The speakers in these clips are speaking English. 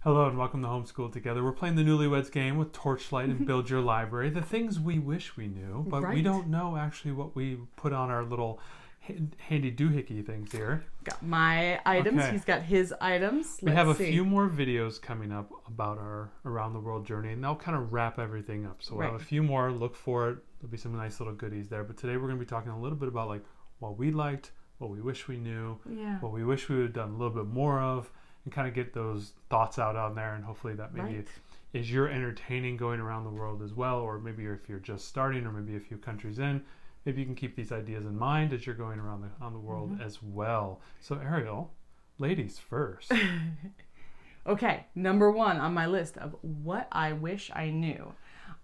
Hello and welcome to Homeschool Together. We're playing the Newlyweds game with Torchlight and Build Your Library. The things we wish we knew, but we Right. don't know actually what we put on our little handy doohickey things here. Got my items. Okay. He's got his items. We have a see. few more videos coming up about our around the world journey, and they'll kind of wrap everything up. So we'll have Right. a few more. Look for it. There'll be some nice little goodies there. But today we're going to be talking a little bit about like what we liked, what we wish we knew, Yeah. what we wish we would have done a little bit more of, and kind of get those thoughts out on there. And hopefully that maybe Right. is you're entertaining going around the world as well, or maybe if you're just starting, or maybe a few countries in, maybe you can keep these ideas in mind as you're going around the world as well. So Ariel, ladies first. Okay, number one on my list of what I wish I knew.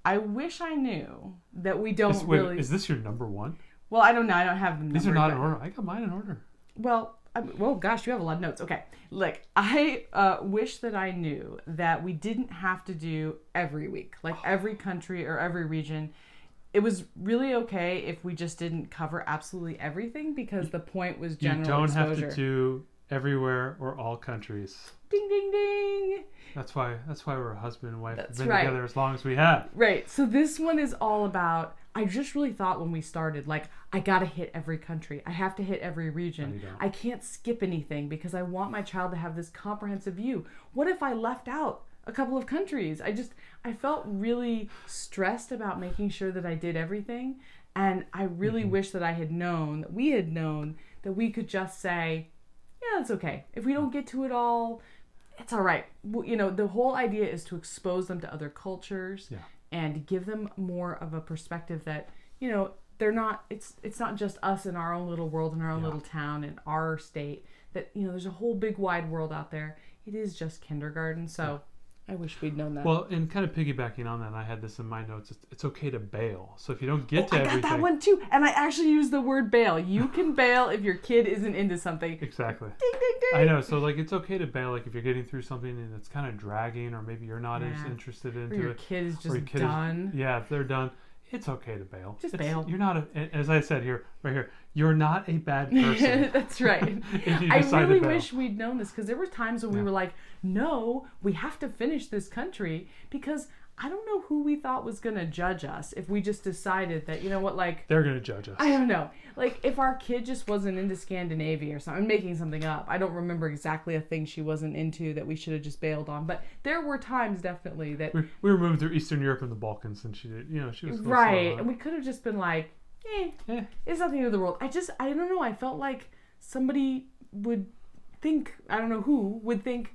I wish I knew that we don't really. Is this your number one? Well, I don't know. I don't have them. These are not in order. I got mine in order. Well, well, gosh, you have a lot of notes. Okay, look, I wish that I knew that we didn't have to do every week, like every country or every region. It was really okay if we just didn't cover absolutely everything because the point was general exposure. You don't have to do everywhere or all countries. Ding, ding, ding. That's why we're a husband and wife. That's We've been right. together as long as we have. Right. So this one is all about, I just really thought when we started, like, I got to hit every country. I have to hit every region. No, you don't. I can't skip anything because I want my child to have this comprehensive view. What if I left out a couple of countries? I felt really stressed about making sure that I did everything. And I really wish that we had known that we could just say, yeah, it's okay. If we don't get to it all, it's all right. Well, the whole idea is to expose them to other cultures and give them more of a perspective that, they're not, it's not just us in our own little world, in our own little town, in our state, that, there's a whole big wide world out there. It is just kindergarten. So I wish we'd known that. Well, and kind of piggybacking on that, I had this in my notes. It's okay to bail. So if you don't get to everything, I got that one too, and I actually used the word bail. You can bail if your kid isn't into something. Exactly. Ding, ding, ding. I know. So like, it's okay to bail. Like if you're getting through something and it's kind of dragging, or maybe you're not as interested into Or your it. kid is or just your kid done. If they're done, it's okay to bail. Just bail. You're not as I said right here. You're not a bad person. That's right. If you I decide really to bail. wish we'd known this because there were times when we were like, no, we have to finish this country because I don't know who we thought was going to judge us if we just decided that, like, They're gonna judge us. I don't know. Like, if our kid just wasn't into Scandinavia or something, I'm making something up. I don't remember exactly a thing she wasn't into that we should have just bailed on. But there were times, definitely, that... We were moving through Eastern Europe and the Balkans, and she did, she was right. And we could have just been like, Yeah. it's not the end of the world. I don't know. I felt like somebody would think, I don't know who, would think,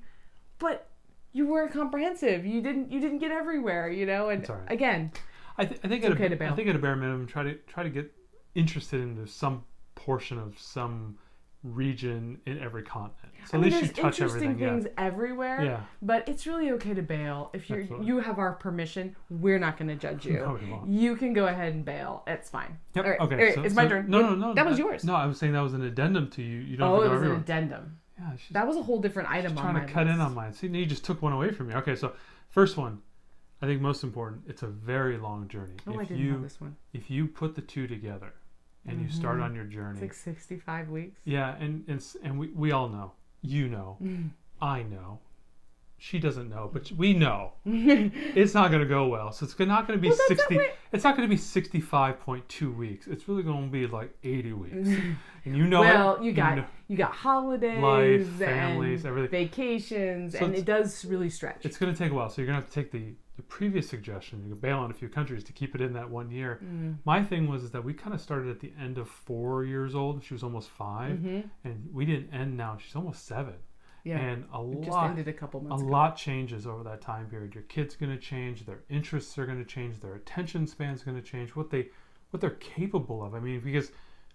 but you weren't comprehensive. You didn't get everywhere, And all right. again, I think it's okay to bail. I think at a bare minimum, try to get interested into some portion of some region in every continent. So at least you there's touch interesting everything. things everywhere. Yeah. But it's really okay to bail. If you have our permission, we're not going to judge you. No, we won't. You can go ahead and bail. It's fine. Yep. All right. Okay. All right. So, it's my turn. No. That was yours. No, I was saying that was an addendum to you. You don't Oh, have to it go was an everywhere. addendum. Yeah. That was a whole different item on my Trying to cut list. in on mine. See, now you just took one away from me. Okay, so first one, I think most important. It's a very long journey. Oh, I didn't have this one. If you put the two together, and you start on your journey, It's like 65 weeks. yeah, and we all know, I know, she doesn't know, but we know it's not going to go well. So it's not going to be 60. It's not going to be 65.2 weeks. It's really going to be like 80 weeks, and Well, you got holidays, life, families, and everything, vacations, So and it does really stretch. It's going to take a while. So you're going to have to take the previous suggestion. You can bail on a few countries to keep it in that 1 year. My thing was that we kind of started at the end of 4 years old. She was almost 5, and we didn't end now. She's almost 7. Yeah, and it just ended a couple months ago. lot changes over that time period. Your kid's going to change. Their interests are going to change. Their attention span's going to change. What they're capable of. I mean, because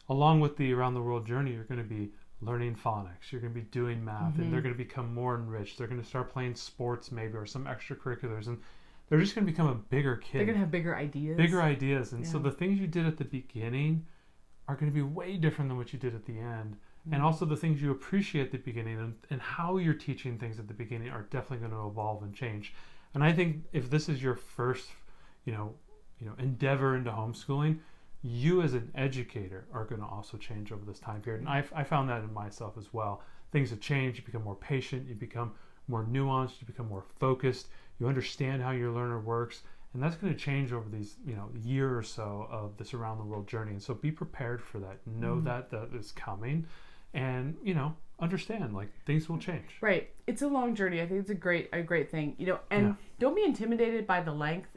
along with the around the world journey, you're going to be learning phonics. You're going to be doing math, and they're going to become more enriched. They're going to start playing sports maybe, or some extracurriculars, and they're just going to become a bigger kid. They're going to have bigger ideas. And so the things you did at the beginning are going to be way different than what you did at the end. And also the things you appreciate at the beginning and how you're teaching things at the beginning are definitely going to evolve and change. And I think if this is your first, endeavor into homeschooling, you as an educator are going to also change over this time period. And I found that in myself as well. Things have changed. You become more patient. You become more nuanced, you become more focused, you understand how your learner works, and that's going to change over these, year or so of this around the world journey. And so be prepared for that. Know that is coming, and understand like things will change. Right. It's a long journey. I think it's a great thing. And don't be intimidated by the length.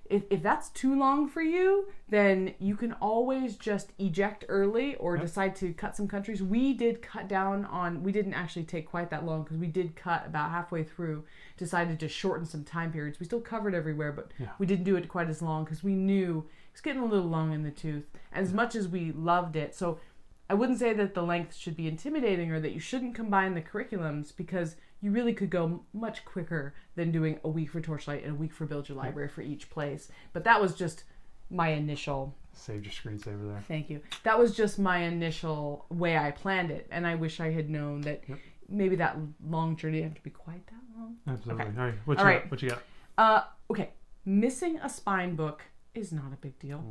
If that's too long for you, then you can always just eject early or decide to cut some countries. We did cut down on, we didn't actually take quite that long because we did cut about halfway through, decided to shorten some time periods. We still covered everywhere, but we didn't do it quite as long because we knew it's getting a little long in the tooth as much as we loved it. So I wouldn't say that the length should be intimidating or that you shouldn't combine the curriculums, because you really could go much quicker than doing a week for Torchlight and a week for Build Your Library for each place. But that was just my initial... Saved your screensaver there. Thank you. That was just my initial way I planned it. And I wish I had known that maybe that long journey didn't have to be quite that long. Absolutely. Okay. All right. What you got? Okay. Missing a spine book is not a big deal.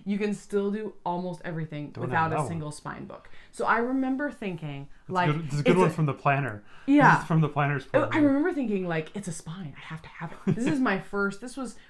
You can still do almost everything without a single spine book. So I remember thinking, this is a good one from the planner. Yeah. This is from the planner's planner. I remember thinking, it's a spine. I have to have it. This is my first.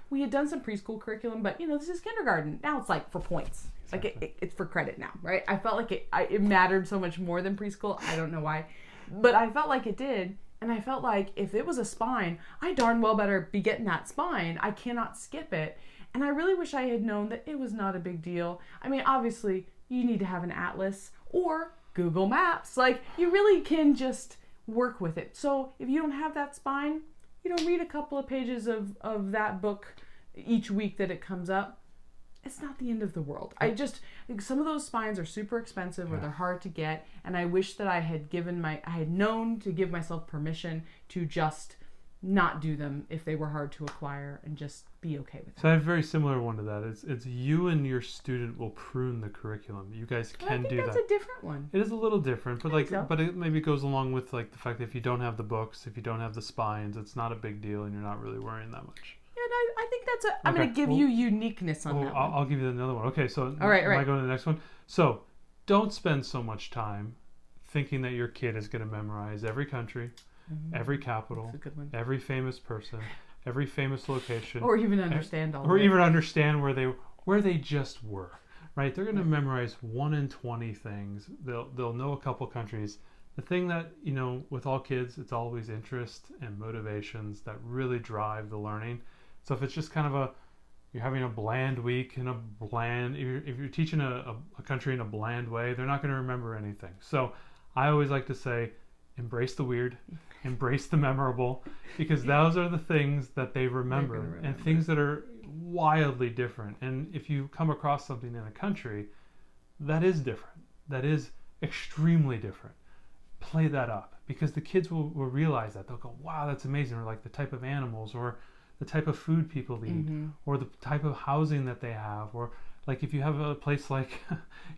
We had done some preschool curriculum, but this is kindergarten. Now it's for points. Exactly. It's for credit now, right? I felt like it mattered so much more than preschool. I don't know why, but I felt like it did. And I felt like if it was a spine, I darn well better be getting that spine. I cannot skip it. And I really wish I had known that it was not a big deal. I mean, obviously, you need to have an atlas or Google Maps. You really can just work with it. So if you don't have that spine, read a couple of pages of that book each week that it comes up. It's not the end of the world. I think some of those spines are super expensive or they're hard to get. And I wish that I had known to give myself permission to just not do them if they were hard to acquire and just be okay with it. So I have a very similar one to that. It's you and your student will prune the curriculum. You guys can do that. That's a different one. It is a little different, but but it maybe goes along with the fact that if you don't have the books, if you don't have the spines, it's not a big deal and you're not really worrying that much. Yeah, I think I'm going to give you uniqueness on that one. I'll give you another one. Okay, so all right. Am I going to the next one? So don't spend so much time thinking that your kid is going to memorize every country, every capital, every famous person, every famous location, or even understand understand where they just were. Right? They're going to memorize 1 in 20 things. They'll know a couple countries. The thing that with all kids, it's always interest and motivations that really drive the learning. So if it's just kind of you're having a bland week and if you're teaching a country in a bland way, they're not going to remember anything. So I always like to say, embrace the weird, embrace the memorable, because those are the things that they remember, and things that are wildly different. And if you come across something in a country that is different, that is extremely different, play that up, because the kids will realize that. They'll go, wow, that's amazing. Or the type of animals, or the type of food people eat, or the type of housing that they have, or if you have a place like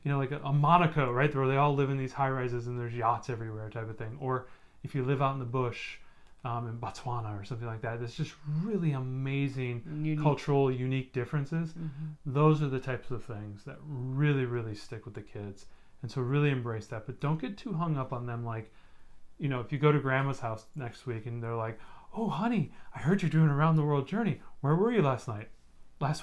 a Monaco, right, where they all live in these high rises and there's yachts everywhere type of thing, or if you live out in the bush in Botswana or something like that, there's just really amazing cultural unique differences. Those are the types of things that really, really stick with the kids. And so really embrace that, but don't get too hung up on them. If you go to grandma's house next week and they're like, oh, honey, I heard you're doing a around the world journey. Where were you last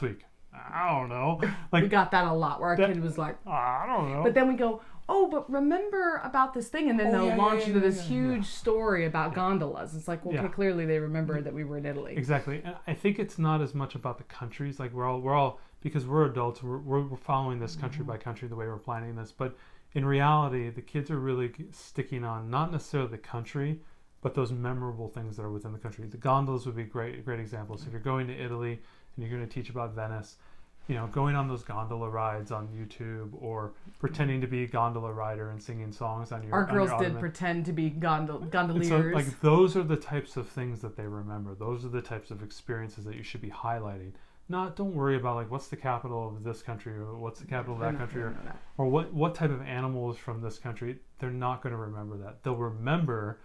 week? I don't know. We got that a lot, where our kid was like, I don't know. But then we go, oh, but remember about this thing, and then they'll launch into this huge story about gondolas. It's okay, clearly they remember that we were in Italy. Exactly. And I think it's not as much about the countries. We're all because we're adults, we're following this country by country the way we're planning this. But in reality, the kids are really sticking on not necessarily the country, but those memorable things that are within the country. The gondolas would be great examples. If you're going to Italy and you're going to teach about Venice, going on those gondola rides on YouTube, or pretending to be a gondola rider and singing songs on your Our girls did pretend to be gondoliers. So, those are the types of things that they remember. Those are the types of experiences that you should be highlighting. Don't worry about what's the capital of this country, or what's the capital of that country, or what type of animal is from this country. They're not going to remember that. They'll remember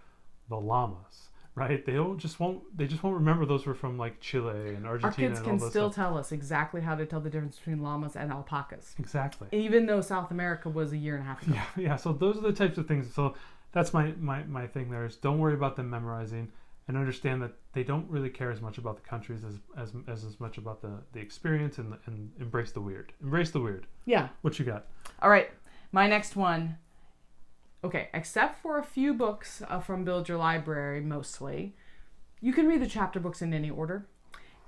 the llamas, right? They just won't remember those were from Chile and Argentina. Our kids can still tell us exactly how to tell the difference between llamas and alpacas. Exactly. Even though South America was a year and a half ago. Yeah. So those are the types of things. So that's my thing there is don't worry about them memorizing, and understand that they don't really care as much about the countries as much about the experience, and embrace the weird. Embrace the weird. Yeah. What you got? All right. My next one. Okay, except for a few books from Build Your Library, mostly, you can read the chapter books in any order.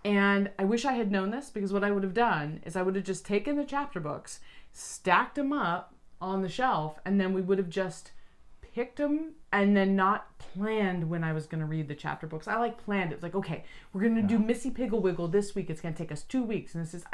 And I wish I had known this, because what I would have done is I would have just taken the chapter books, stacked them up on the shelf, and then we would have just picked them and then not planned when I was going to read the chapter books. I planned it. It's like, okay, we're going to do Missy Piggle Wiggle this week. It's going to take us 2 weeks. And this is,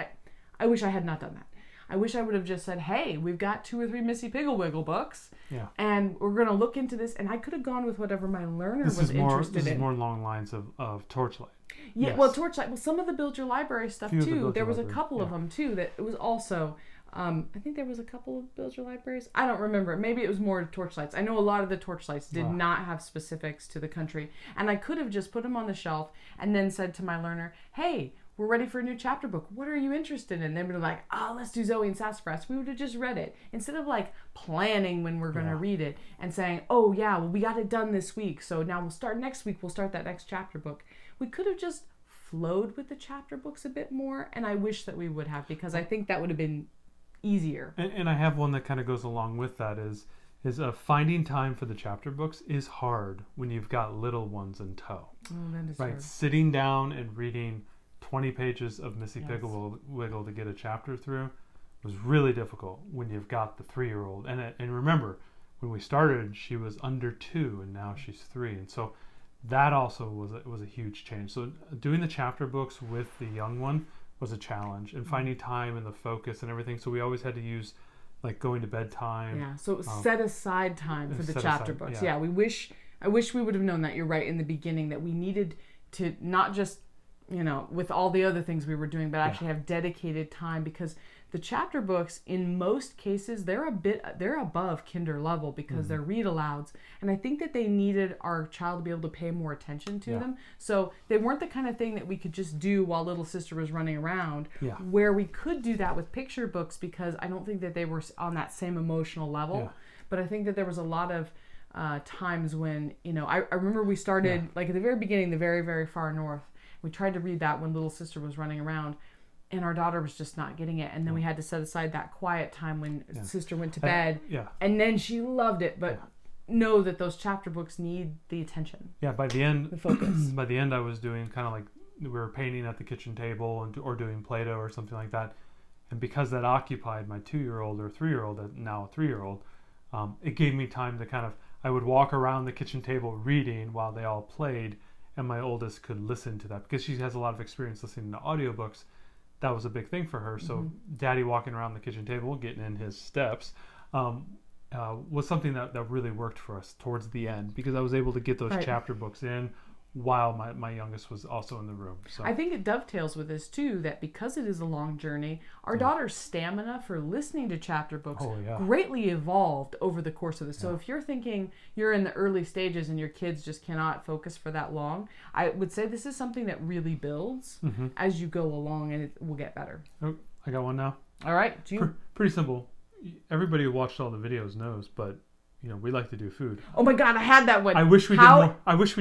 I wish I had not done that. I wish I would have just said, hey, we've got 2 or 3 Missy Piggle Wiggle books, and we're going to look into this. And I could have gone with whatever my learner was interested in. This is more along lines of Torchlight. Yeah, yes. Well, Torchlight. Well, some of the Build Your Library stuff, too. There was a couple of them, too, that it was also... I think there was a couple of Build Your Libraries. I don't remember. Maybe it was more Torchlights. I know a lot of the Torchlights did not have specifics to the country. And I could have just put them on the shelf and then said to my learner, hey, we're ready for a new chapter book. What are you interested in? They would be like, oh, let's do Zoe and Sassafras. We would have just read it. Instead of planning when we're going to read it and saying, oh, yeah, well, we got it done this week. So now we'll start next week. We'll start that next chapter book. We could have just flowed with the chapter books a bit more. And I wish that we would have, because I think that would have been easier. And I have one that kind of goes along with that is finding time for the chapter books is hard when you've got little ones in tow. Oh, that is right. hard. Sitting down and reading 20 pages of Missy Piggle Wiggle to get a chapter through was really difficult when you've got the 3-year-old. And remember, when we started, she was under 2, and now she's 3. And so that also was a huge change. So doing the chapter books with the young one was a challenge, and finding time and the focus and everything. So we always had to use going to bedtime. Yeah. So set aside time for the chapter books. Yeah. I wish we would have known that. You're right in the beginning, that we needed to not just, with all the other things we were doing, but actually have dedicated time, because the chapter books, in most cases, they're above kinder level, because they're read alouds. And I think that they needed our child to be able to pay more attention to them. So they weren't the kind of thing that we could just do while little sister was running around, where we could do that with picture books, because I don't think that they were on that same emotional level. Yeah. But I think that there was a lot of times when, I remember we started, at the very beginning, the very, very far north. We tried to read that when little sister was running around, and our daughter was just not getting it. And then we had to set aside that quiet time when sister went to bed. And then she loved it. But know that those chapter books need the attention. Yeah, by the end, the focus. By the end, I was doing kind of we were painting at the kitchen table or doing Play-Doh or something like that. And because that occupied my 2-year-old or 3-year-old, now a 3-year-old, it gave me time to I would walk around the kitchen table reading while they all played, and my oldest could listen to that, because she has a lot of experience listening to audiobooks. That was a big thing for her. So Daddy walking around the kitchen table, getting in his steps, was something that really worked for us towards the end, because I was able to get those chapter books in while my youngest was also in the room. So I think it dovetails with this too, that because it is a long journey, our daughter's stamina for listening to chapter books greatly evolved over the course of this. So if you're thinking you're in the early stages and your kids just cannot focus for that long, I would say this is something that really builds as you go along, and it will get better. Oh, I got one now. All right. Pretty simple. Everybody who watched all the videos knows, but we like to do food. Oh my God, I had that one. I wish we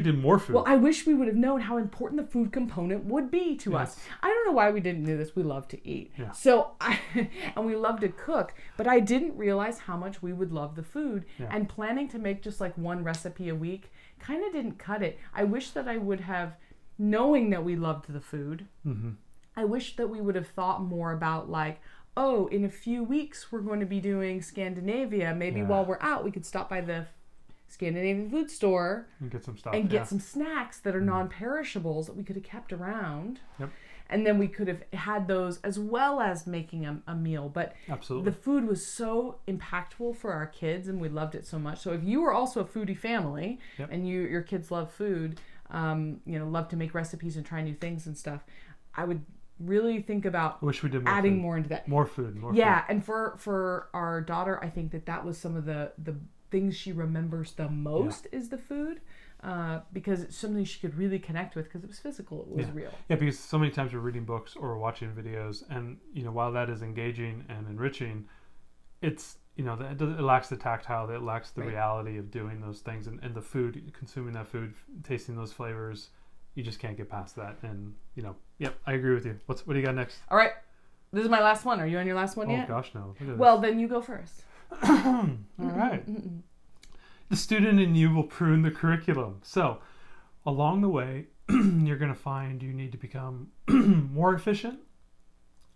did more food. Well, I wish we would have known how important the food component would be to us. I don't know why we didn't do this. We love to eat. Yeah. And we love to cook, but I didn't realize how much we would love the food. Yeah. And planning to make just one recipe a week kind of didn't cut it. I wish that I would have, knowing that we loved the food, I wish that we would have thought more about in a few weeks we're going to be doing Scandinavia. Maybe while we're out, we could stop by the Scandinavian food store and get some stuff and get some snacks that are non-perishables that we could have kept around. Yep. And then we could have had those as well as making a meal. But absolutely, the food was so impactful for our kids, and we loved it so much. So if you were also a foodie family and your kids love food, love to make recipes and try new things and stuff, I would really think about adding more into that. More food. And for our daughter, I think that was some of the things she remembers the most is the food, because it's something she could really connect with, because it was physical, it was real. Yeah, because so many times we're reading books or watching videos, and while that is engaging and enriching, it's it lacks the tactile, it lacks the Right. reality of doing those things, and the food, consuming that food, tasting those flavors, you just can't get past that. And yep, I agree with you. What do you got next? All right. This is my last one. Are you on your last one Oh yet? gosh, no. Look at Well, then you go first. this. All right. The student in you will prune the curriculum. So along the way, you're going to find you need to become more efficient.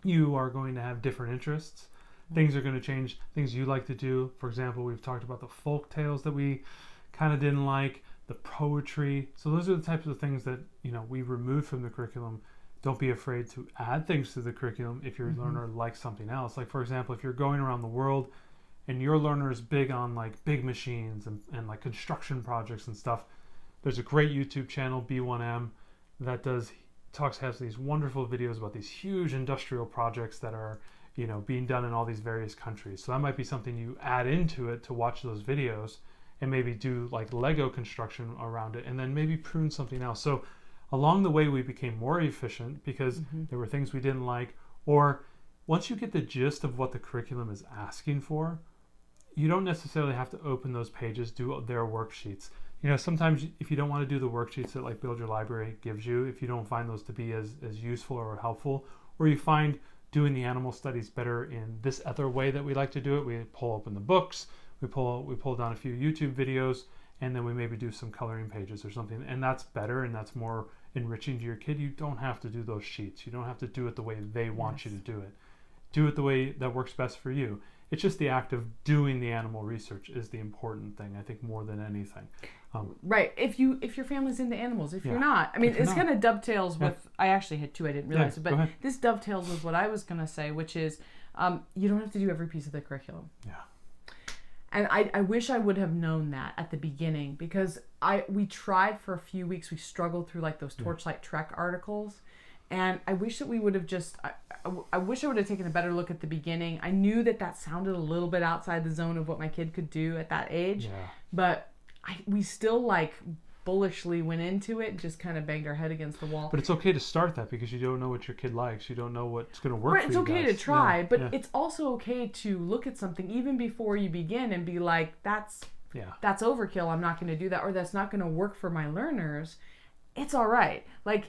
You are going to have different interests. Things are going to change, things you like to do. For example, we've talked about the folk tales that we kind of didn't like, the poetry. So those are the types of things that we removed from the curriculum. Don't be afraid to add things to the curriculum if your learner likes something else. Like, for example, if you're going around the world and your learner is big on like big machines and like construction projects and stuff, there's a great YouTube channel, B1M, that has these wonderful videos about these huge industrial projects that are being done in all these various countries. So that might be something you add into it to watch those videos, and maybe do like Lego construction around it, and then maybe prune something else. So along the way, we became more efficient because there were things we didn't like. Or once you get the gist of what the curriculum is asking for, you don't necessarily have to open those pages, do their worksheets. Sometimes if you don't want to do the worksheets that like Build Your Library gives you, if you don't find those to be as useful or helpful, or you find doing the animal studies better in this other way that we like to do it, we pull open the books, we pull down a few YouTube videos, and then we maybe do some coloring pages or something, and that's better and that's more enriching to your kid. You don't have to do those sheets. You don't have to do it the way they want you to do it. Do it the way that works best for you. It's just the act of doing the animal research is the important thing, I think, more than anything. Right. If your family's into animals, if you're not, I mean, this kind of dovetails with. I actually had two. I didn't realize it, but this dovetails with what I was going to say, which is, you don't have to do every piece of the curriculum. Yeah. And I wish I would have known that at the beginning, because we tried for a few weeks. We struggled through like those Torchlight Trek articles, and I wish that we would have just. I wish I would have taken a better look at the beginning. I knew that sounded a little bit outside the zone of what my kid could do at that age, but we still like bullishly went into it and just kind of banged our head against the wall. But it's okay to start that, because you don't know what your kid likes. You don't know what's going to work for you It's okay guys. to try, but it's also okay to look at something even before you begin and be like, that's overkill. I'm not going to do that, or that's not going to work for my learners. It's all right. Like,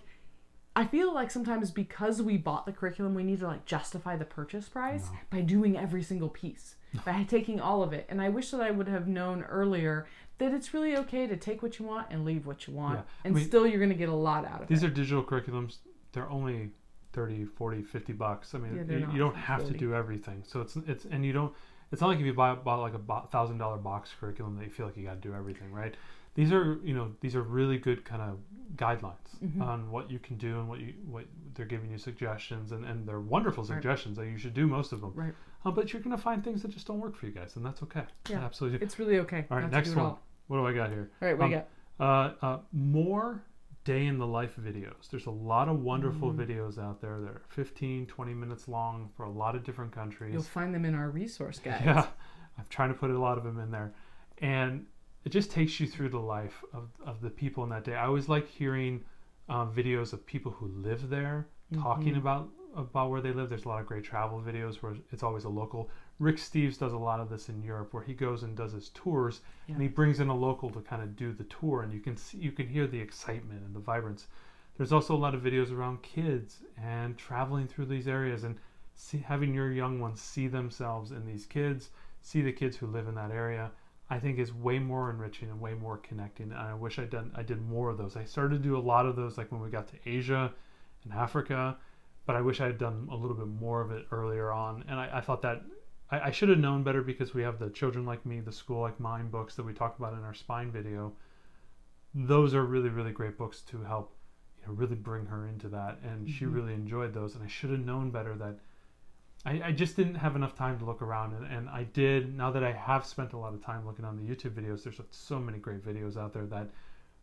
I feel like sometimes because we bought the curriculum, we need to like justify the purchase price by doing every single piece, by taking all of it. And I wish that I would have known earlier that it's really okay to take what you want and leave what you want. And still you're going to get a lot out of it. These are digital curriculums. They're only $30, $40, $50. I mean, you don't have to do everything. So it's and you don't. It's not like if you bought like a $1,000 box curriculum that you feel like you got to do everything, right? These are really good kind of guidelines on what you can do and what they're giving you suggestions, and they're wonderful suggestions that you should do most of them. Right. But you're going to find things that just don't work for you guys, and that's okay. Yeah, absolutely. It's really okay. All right, next one. What do I got here? All right, what do you got? More day in the life videos. There's a lot of wonderful videos out there that are 15, 20 minutes long for a lot of different countries. You'll find them in our resource guides. Yeah, I'm trying to put a lot of them in there. And it just takes you through the life of the people in that day. I always like hearing videos of people who live there talking about where they live. There's a lot of great travel videos where it's always a local. Rick Steves does a lot of this in Europe, where he goes and does his tours, and he brings in a local to kind of do the tour, and you can hear the excitement and the vibrance. There's also a lot of videos around kids and traveling through these areas, and having your young ones see themselves in these kids, see the kids who live in that area. I think is way more enriching and way more connecting. And I wish I did more of those. I started to do a lot of those like when we got to Asia and Africa, but I wish I had done a little bit more of it earlier on. And I thought that I should have known better, because we have the Children Like Me, the School Like Mine books that we talked about in our spine video. Those are really, really great books to help really bring her into that. And she really enjoyed those. And I should have known better that I just didn't have enough time to look around, and I did. Now that I have spent a lot of time looking on the YouTube videos, there's so many great videos out there that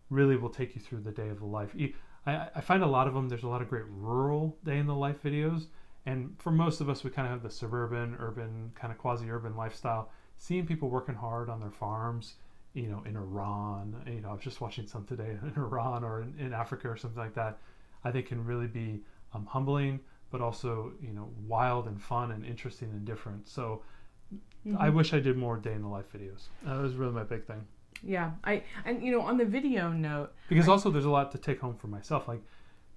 really will take you through the day of the life. I find a lot of them, there's a lot of great rural day in the life videos, and for most of us, we kind of have the suburban, urban, kind of quasi-urban lifestyle. Seeing people working hard on their farms, in Iran, I was just watching some today in Iran or in Africa or something like that, I think can really be humbling, but also wild and fun and interesting and different. So I wish I did more day in the life videos. That was really my big thing. Yeah. On the video note, because also there's a lot to take home for myself. Like,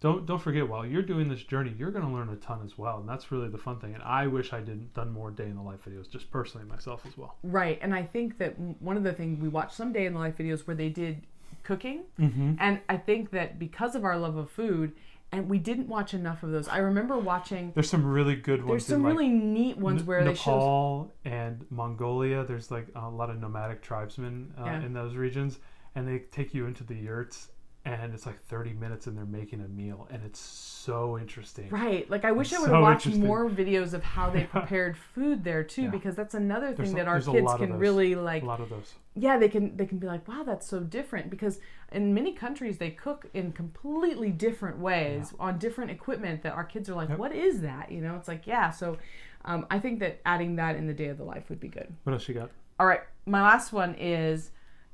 don't forget, while you're doing this journey, you're going to learn a ton as well, and that's really the fun thing. And I wish I done more day in the life videos, just personally myself as well. Right. And I think that one of the things, we watched some day in the life videos where they did cooking, and I think that because of our love of food, and we didn't watch enough of those. I remember watching. There's some really good ones. There's some really neat ones where Nepal and Mongolia. There's like a lot of nomadic tribesmen in those regions, and they take you into the yurts, and it's like 30 minutes, and they're making a meal, and it's so interesting. Right. Like I wish I would have watched more videos of how they prepared food there too, because that's another thing that our kids can really like. A lot of those. Yeah, they can be like, wow, that's so different, because in many countries they cook in completely different ways on different equipment that our kids are like, what is that? You know, it's like, yeah. So I think that adding that in the day of the life would be good. What else you got? All right. My last one is,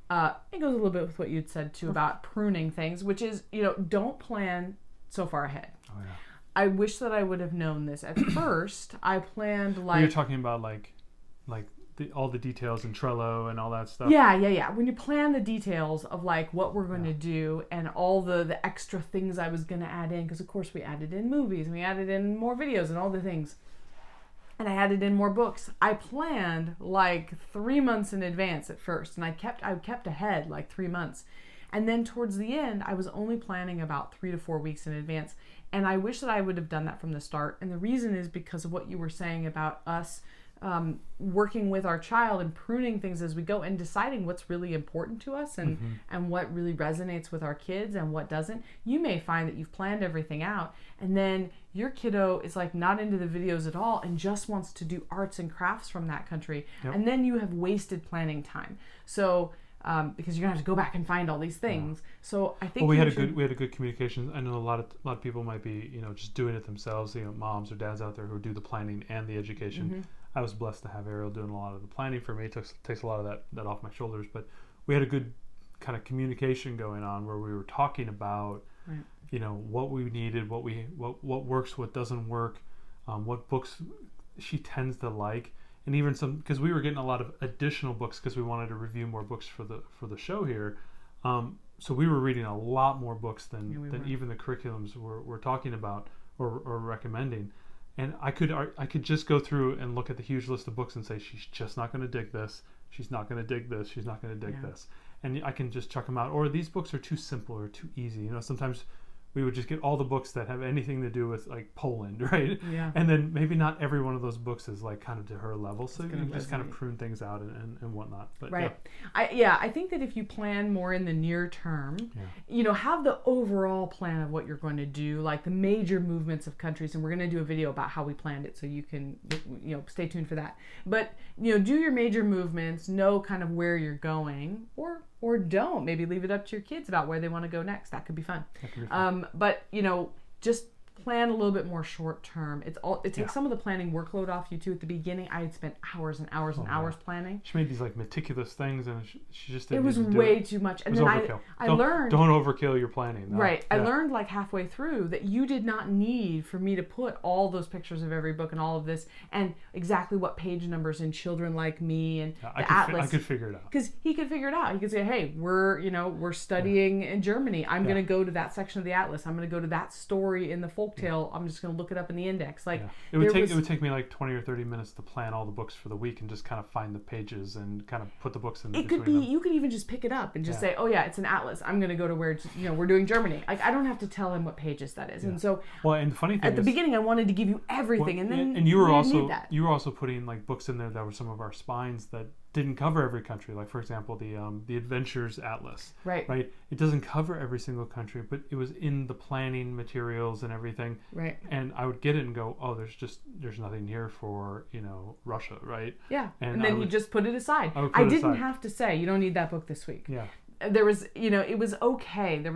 it goes a little bit with what you'd said too about pruning things, which is, don't plan so far ahead. Oh, yeah. I wish that I would have known this at first. I planned like... You're talking about like all the details in Trello and all that stuff. Yeah. When you plan the details of like what we're going to do and all the extra things I was going to add in, because of course we added in movies and we added in more videos and all the things. And I added in more books. I planned like 3 months in advance at first, and I kept ahead like 3 months. And then towards the end, I was only planning about 3 to 4 weeks in advance. And I wish that I would have done that from the start. And the reason is because of what you were saying about us working with our child and pruning things as we go and deciding what's really important to us and what really resonates with our kids and what doesn't. You may find that you've planned everything out, and then your kiddo is like not into the videos at all and just wants to do arts and crafts from that country. And then you have wasted planning time. So because you're gonna have to go back and find all these things. So I think we had a good communication. I know a lot of people might be just doing it themselves. Moms or dads out there who do the planning and the education. I was blessed to have Ariel doing a lot of the planning for me. It takes a lot of that off my shoulders. But we had a good kind of communication going on where we were talking about what we needed, what works, what doesn't work, what books she tends to like. And even some, because we were getting a lot of additional books because we wanted to review more books for the show here. So we were reading a lot more books than even the curriculums we're talking about or recommending. And I could just go through and look at the huge list of books and say, she's just not going to dig this. She's not going to dig this. She's not going to dig this. And I can just chuck them out. Or these books are too simple or too easy. Sometimes we would just get all the books that have anything to do with like Poland, right? Yeah. And then maybe not every one of those books is like kind of to her level, so you can just kind of prune things out and whatnot. But right. I think that if you plan more in the near term, have the overall plan of what you're going to do, like the major movements of countries, and we're going to do a video about how we planned it, so you can stay tuned for that. But do your major movements, know kind of where you're going, or don't. Maybe leave it up to your kids about where they want to go next. That could be fun. But just plan a little bit more short term. It takes some of the planning workload off you too. At the beginning, I had spent hours and hours and hours planning. She made these like meticulous things, and she just didn't. It was way too much. And then I learned. Don't overkill your planning. No. Right. Yeah. I learned like halfway through that you did not need for me to put all those pictures of every book and all of this and exactly what page numbers in Children Like Me and the Atlas. I could figure it out. Because he could figure it out. He could say, "Hey, we're studying in Germany. I'm going to go to that section of the Atlas. I'm going to go to that story in the folktale. I'm just going to look it up in the index." Like it would take me like 20 or 30 minutes to plan all the books for the week and just kind of find the pages and kind of put the books in. It could be them. You could even just pick it up and just say, "Oh yeah, it's an atlas. I'm going to go to where we're doing Germany." Like I don't have to tell him what pages that is. And so and the funny thing at the beginning I wanted to give you everything, and then and you were also putting like books in there that were some of our spines that didn't cover every country. Like for example, the Adventures Atlas. Right. It doesn't cover every single country, but it was in the planning materials and everything. Right. And I would get it and go, "Oh, there's nothing here for Russia, right?" Yeah. And then you just put it aside. I didn't have to say you don't need that book this week. Yeah. There was, it was okay. It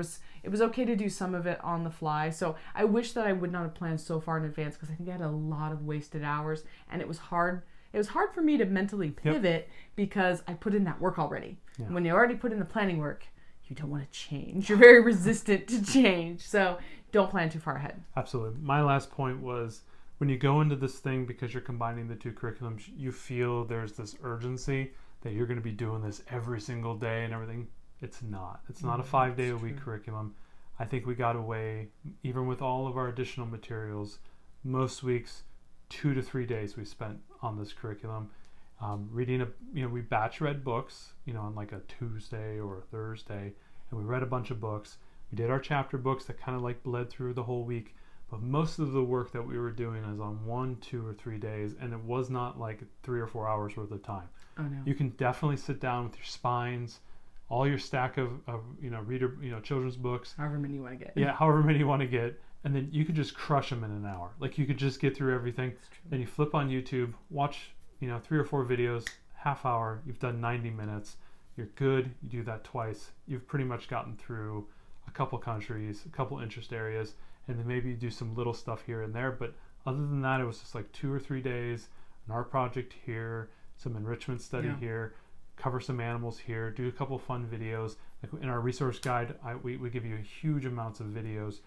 was okay to do some of it on the fly. So I wish that I would not have planned so far in advance, because I think I had a lot of wasted hours, and it was hard. It was hard for me to mentally pivot because I put in that work already. Yeah. When you already put in the planning work, you don't want to change. You're very resistant to change. So don't plan too far ahead. Absolutely. My last point was when you go into this thing, because you're combining the two curriculums, you feel there's this urgency that you're going to be doing this every single day and everything. It's not. It's not a 5-day-a-week curriculum. I think we got away, even with all of our additional materials, most weeks, 2 to 3 days we spent on this curriculum. Reading we batch read books, on like a Tuesday or a Thursday, and we read a bunch of books. We did our chapter books that kind of like bled through the whole week, but most of the work that we were doing is on 1, 2, or 3 days, and it was not like 3 or 4 hours worth of time. Oh no. You can definitely sit down with your spines, all your stack of reader children's books, however many you want to get. Yeah, however many you want to get, and then you could just crush them in an hour. Like you could just get through everything. Then you flip on YouTube, watch 3 or 4 videos, half hour. You've done 90 minutes. You're good. You do that twice. You've pretty much gotten through a couple countries, a couple interest areas, and then maybe you do some little stuff here and there. But other than that, it was just like 2 or 3 days, an art project here, some enrichment study here, cover some animals here, do a couple fun videos. Like in our resource guide, we give you huge amounts of videos.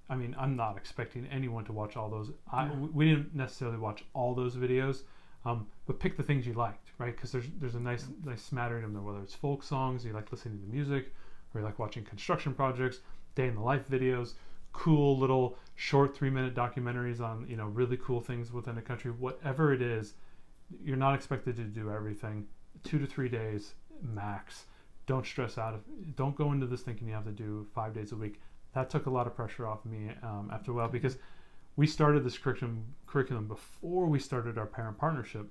I mean, I'm not expecting anyone to watch all those. We didn't necessarily watch all those videos, but pick the things you liked, right? Because there's a nice smattering of them, whether it's folk songs, you like listening to music, or you like watching construction projects, day in the life videos, cool little short 3-minute documentaries on really cool things within a country. Whatever it is, you're not expected to do everything. 2 to 3 days max. Don't stress out. Don't go into this thinking you have to do 5 days a week. That took a lot of pressure off me after a while, because we started this curriculum before we started our parent partnership.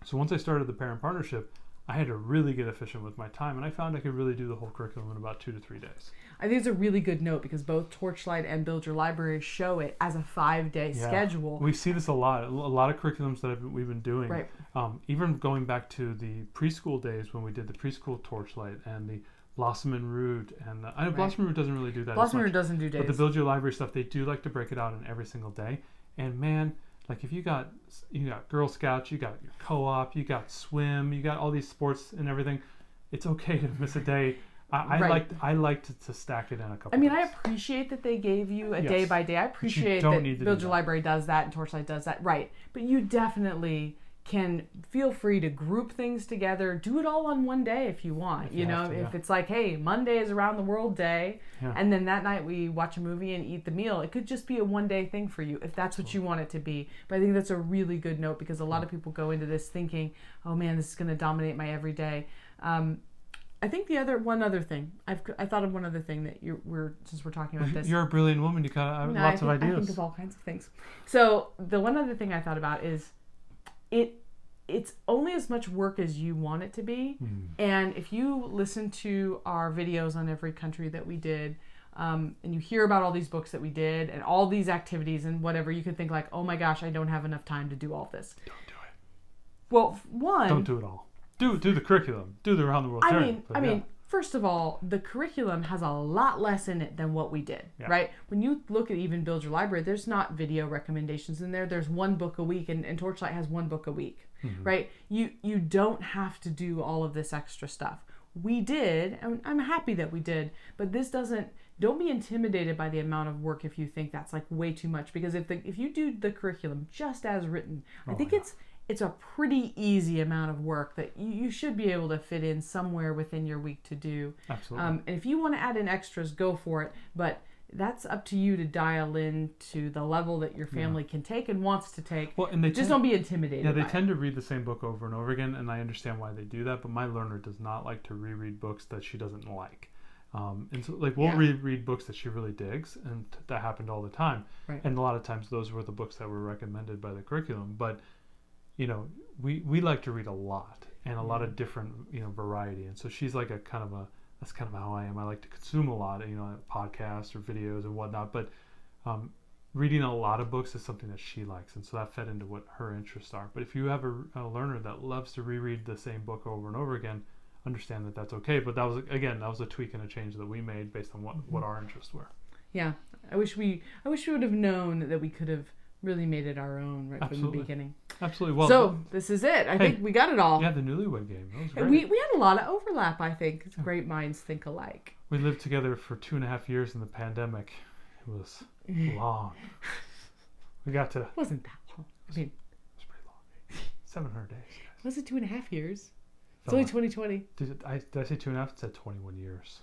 So once I started the parent partnership, I had to really get efficient with my time, and I found I could really do the whole curriculum in about 2 to 3 days. I think it's a really good note, because both Torchlight and Build Your Library show it as a 5-day schedule. We see this a lot of curriculums that we've been doing. Right. Even going back to the preschool days when we did the preschool Torchlight and the Blossom and Root, and I know Blossom and Root doesn't really do that. Blossom and as Root much, doesn't do days. But the Build Your Library stuff, they do like to break it out in every single day. And man, like if you got Girl Scouts, you got your co-op, you got swim, you got all these sports and everything, it's okay to miss a day. I liked to stack it in a couple days. I appreciate that they gave you a day by day. I appreciate that Build Your Library does that and Torchlight does that. Right. But you definitely can feel free to group things together. Do it all on one day if you want. If it's like, hey, Monday is Around the World Day, and then that night we watch a movie and eat the meal. It could just be a one-day thing for you if that's what you want it to be. But I think that's a really good note, because a lot of people go into this thinking, oh man, this is going to dominate my everyday. I think one other thing. I thought of one other thing that since we're talking about this. You're a brilliant woman. You got lots of ideas. I think of all kinds of things. So the one other thing I thought about is it's only as much work as you want it to be. And if you listen to our videos on every country that we did, and you hear about all these books that we did and all these activities and whatever, you could think like, oh my gosh, I don't have enough time to do all this. Don't do it. Well, don't do it all. Do the curriculum. Do the Around the World journey. I mean, first of all, the curriculum has a lot less in it than what we did, right? When you look at even Build Your Library, there's not video recommendations in there. There's 1 book a week, and Torchlight has 1 book a week, right? You don't have to do all of this extra stuff. We did, and I'm happy that we did, but don't be intimidated by the amount of work if you think that's like way too much, because if you do the curriculum just as written, I think it's a pretty easy amount of work that you should be able to fit in somewhere within your week to do. Absolutely. And if you want to add in extras, go for it. But that's up to you to dial in to the level that your family can take and wants to take. Well, and don't be intimidated. Yeah, they tend to read the same book over and over again, and I understand why they do that. But my learner does not like to reread books that she doesn't like. And so we'll reread books that she really digs, and that happened all the time. Right. And a lot of times those were the books that were recommended by the curriculum. But we like to read a lot and a lot of different variety, and so she's like that's kind of how I am. I like to consume a lot, podcasts or videos and whatnot, but reading a lot of books is something that she likes, and so that fed into what her interests are. But if you have a learner that loves to reread the same book over and over again, understand that that's okay. But that was a tweak and a change that we made based on what our interests were. Yeah, I wish we would have known that we could have really made it our own from the beginning. Absolutely. Well, so this is it. I think we got it all. Yeah, the Newlywed Game. That was great. We had a lot of overlap, I think. It's great minds think alike. We lived together for 2.5 years in the pandemic. It was long. We got to... Wasn't that I mean, It's pretty long. 700 days. Guys. was it 2.5 years? It's Felt only like- 2020. Did I say 2.5? It said 21 years.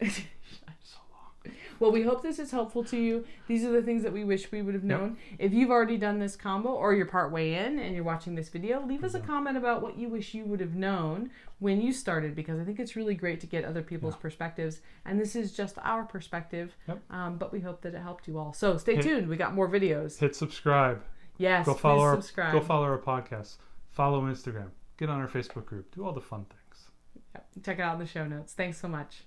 So long. Well, we hope this is helpful to you. These are the things that we wish we would have Yep. known. If you've already done this combo or you're part way in and you're watching this video, leave us a comment about what you wish you would have known when you started, because I think it's really great to get other people's perspectives. And this is just our perspective, Yep. but we hope that it helped you all. So stay Hit- tuned. We got more videos. Hit subscribe. Yes, Go follow please subscribe. Go follow our podcast. Follow Instagram. Get on our Facebook group. Do all the fun things. Yep. Check it out in the show notes. Thanks so much.